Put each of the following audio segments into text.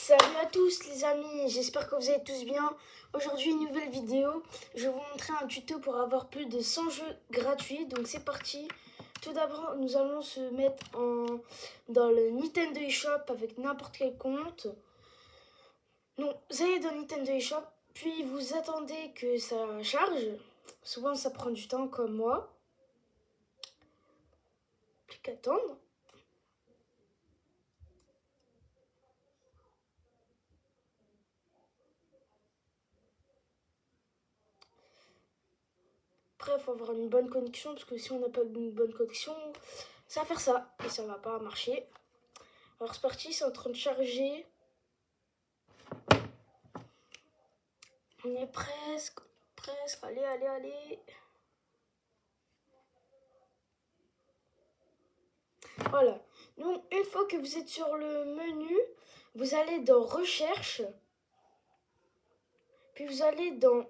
Salut à tous les amis, j'espère que vous allez tous bien. Aujourd'hui une nouvelle vidéo, je vais vous montrer un tuto pour avoir plus de 100 jeux gratuits, donc c'est parti. Tout d'abord nous allons se mettre dans le Nintendo eShop avec n'importe quel compte. Donc vous allez dans Nintendo eShop, puis vous attendez que ça charge. Souvent ça prend du temps comme moi. Plus qu'attendre. Après, il faut avoir une bonne connexion, parce que si on n'a pas une bonne connexion, ça va faire ça, et ça va pas marcher. Alors c'est parti, c'est en train de charger. On est presque, allez. Voilà. Donc une fois que vous êtes sur le menu, vous allez dans Recherche, puis vous allez dans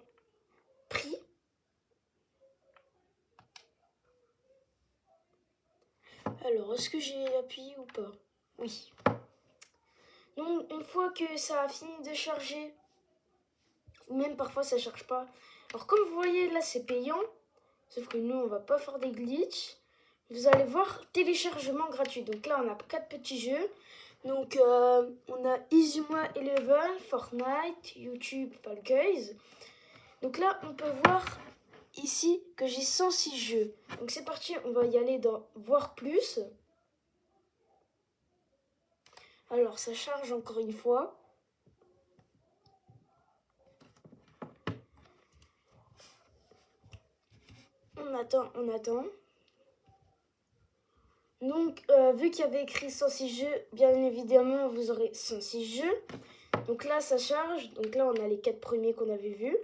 Prix. Alors, est-ce que j'ai appuyé ou pas? Oui. Donc une fois que ça a fini de charger, ou même parfois ça charge pas. Alors comme vous voyez là c'est payant, sauf que nous on va pas faire des glitches. Vous allez voir téléchargement gratuit. Donc là on a 4 petits jeux. Donc on a Izuma Eleven, Fortnite, YouTube, Fall Guys. Donc là on peut voir ici que j'ai 106 jeux. Donc c'est parti, on va y aller dans voir plus. Alors ça charge encore une fois. On attend. Donc, vu qu'il y avait écrit 106 jeux, bien évidemment, vous aurez 106 jeux. Donc là, ça charge. Donc là, on a les 4 premiers qu'on avait vus.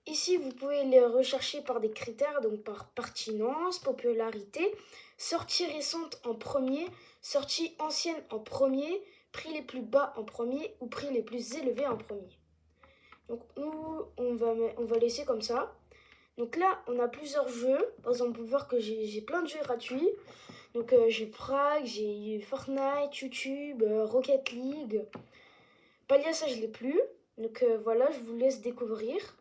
Ici, vous pouvez les rechercher par des critères, donc par pertinence, popularité, sortie récente en premier, sortie ancienne en premier, prix les plus bas en premier ou prix les plus élevés en premier. Donc nous, on va laisser comme ça. Donc là, on a plusieurs jeux. Par exemple, on peut voir que j'ai plein de jeux gratuits. Donc j'ai Prague, j'ai Fortnite, YouTube, Rocket League. Palia, ça je l'ai plus. Donc voilà, je vous laisse découvrir.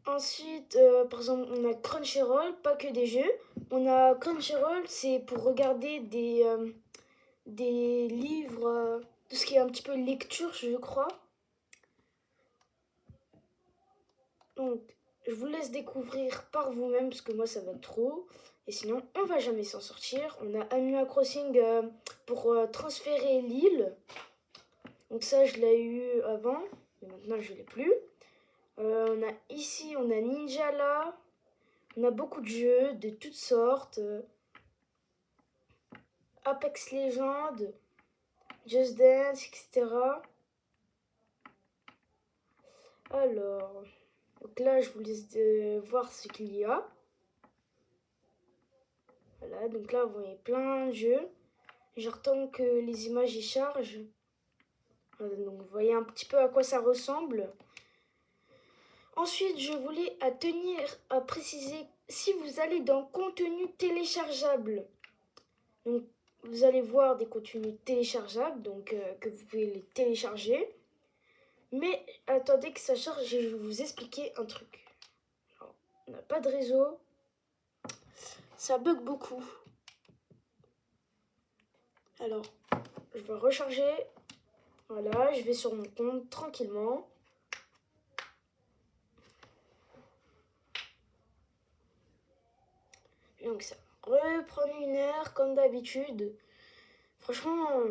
Ensuite, par exemple, on a Crunchyroll, pas que des jeux. On a Crunchyroll, c'est pour regarder des livres, tout ce qui est un petit peu lecture, je crois. Donc, je vous laisse découvrir par vous-même, parce que moi, ça va être trop. Et sinon, on va jamais s'en sortir. On a Animal Crossing pour transférer l'île. Donc ça, je l'ai eu avant, mais maintenant, je ne l'ai plus. On a Ninjala. On a beaucoup de jeux de toutes sortes. Apex Legends, Just Dance, etc. Alors, donc là, je vous laisse voir ce qu'il y a. Voilà, donc là, vous voyez plein de jeux. J'attends que les images y chargent. Voilà, donc vous voyez un petit peu à quoi ça ressemble. Ensuite, je voulais tenir à préciser, si vous allez dans contenu téléchargeable, donc vous allez voir des contenus téléchargeables, donc que vous pouvez les télécharger. Mais attendez que ça charge, je vais vous expliquer un truc. Alors, on n'a pas de réseau, ça bug beaucoup. Alors, je vais recharger. Voilà, je vais sur mon compte tranquillement. Donc ça va reprendre une heure comme d'habitude. Franchement...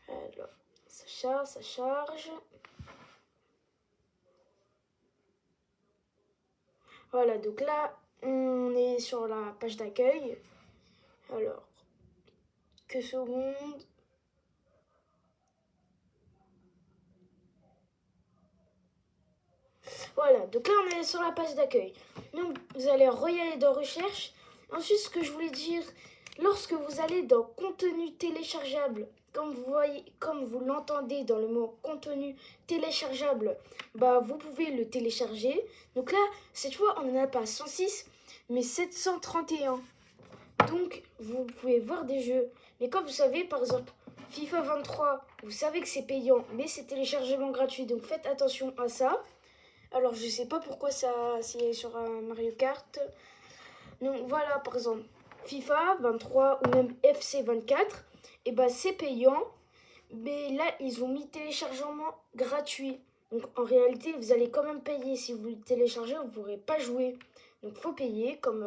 Alors, ça charge. Voilà, donc là, on est sur la page d'accueil. Alors, que seconde. Voilà, donc là, on est sur la page d'accueil. Donc, vous allez regarder dans Recherche. Ensuite, ce que je voulais dire, lorsque vous allez dans Contenu téléchargeable, comme vous l'entendez dans le mot contenu téléchargeable, bah vous pouvez le télécharger. Donc là, cette fois, on n'en a pas 106, mais 731. Donc, vous pouvez voir des jeux. Mais comme vous savez, par exemple, FIFA 23, vous savez que c'est payant, mais c'est téléchargement gratuit. Donc, faites attention à ça. Alors, je sais pas pourquoi ça c'est sur un Mario Kart. Donc, voilà, par exemple, FIFA 23 ou même FC 24, et ben, c'est payant. Mais là, ils ont mis téléchargement gratuit. Donc, en réalité, vous allez quand même payer. Si vous le téléchargez, vous ne pourrez pas jouer. Donc, faut payer, comme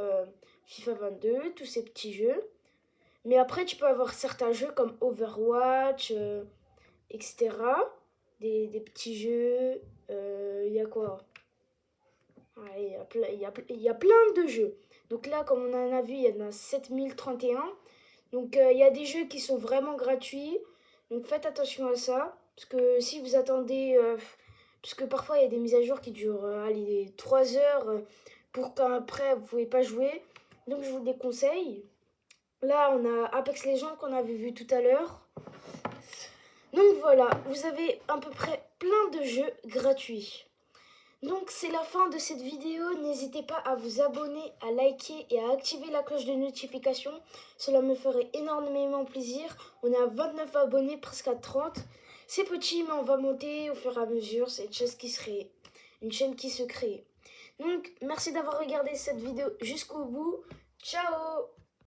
FIFA 22, tous ces petits jeux. Mais après, tu peux avoir certains jeux comme Overwatch, etc. Des petits jeux. Il y a quoi? Ouais, il y a plein de jeux. Donc là, comme on en a vu, il y en a 7031. Donc il y a des jeux qui sont vraiment gratuits. Donc faites attention à ça. Parce que si vous attendez... parce que parfois, il y a des mises à jour qui durent allez, 3 heures pour qu'après, vous ne pouvez pas jouer. Donc je vous déconseille. Là, on a Apex Legends qu'on avait vu tout à l'heure. Donc voilà, vous avez à peu près plein de jeux gratuits. Donc c'est la fin de cette vidéo, n'hésitez pas à vous abonner, à liker et à activer la cloche de notification, cela me ferait énormément plaisir. On est à 29 abonnés, presque à 30. C'est petit mais on va monter au fur et à mesure, c'est une chaîne qui se crée. Donc merci d'avoir regardé cette vidéo jusqu'au bout, ciao.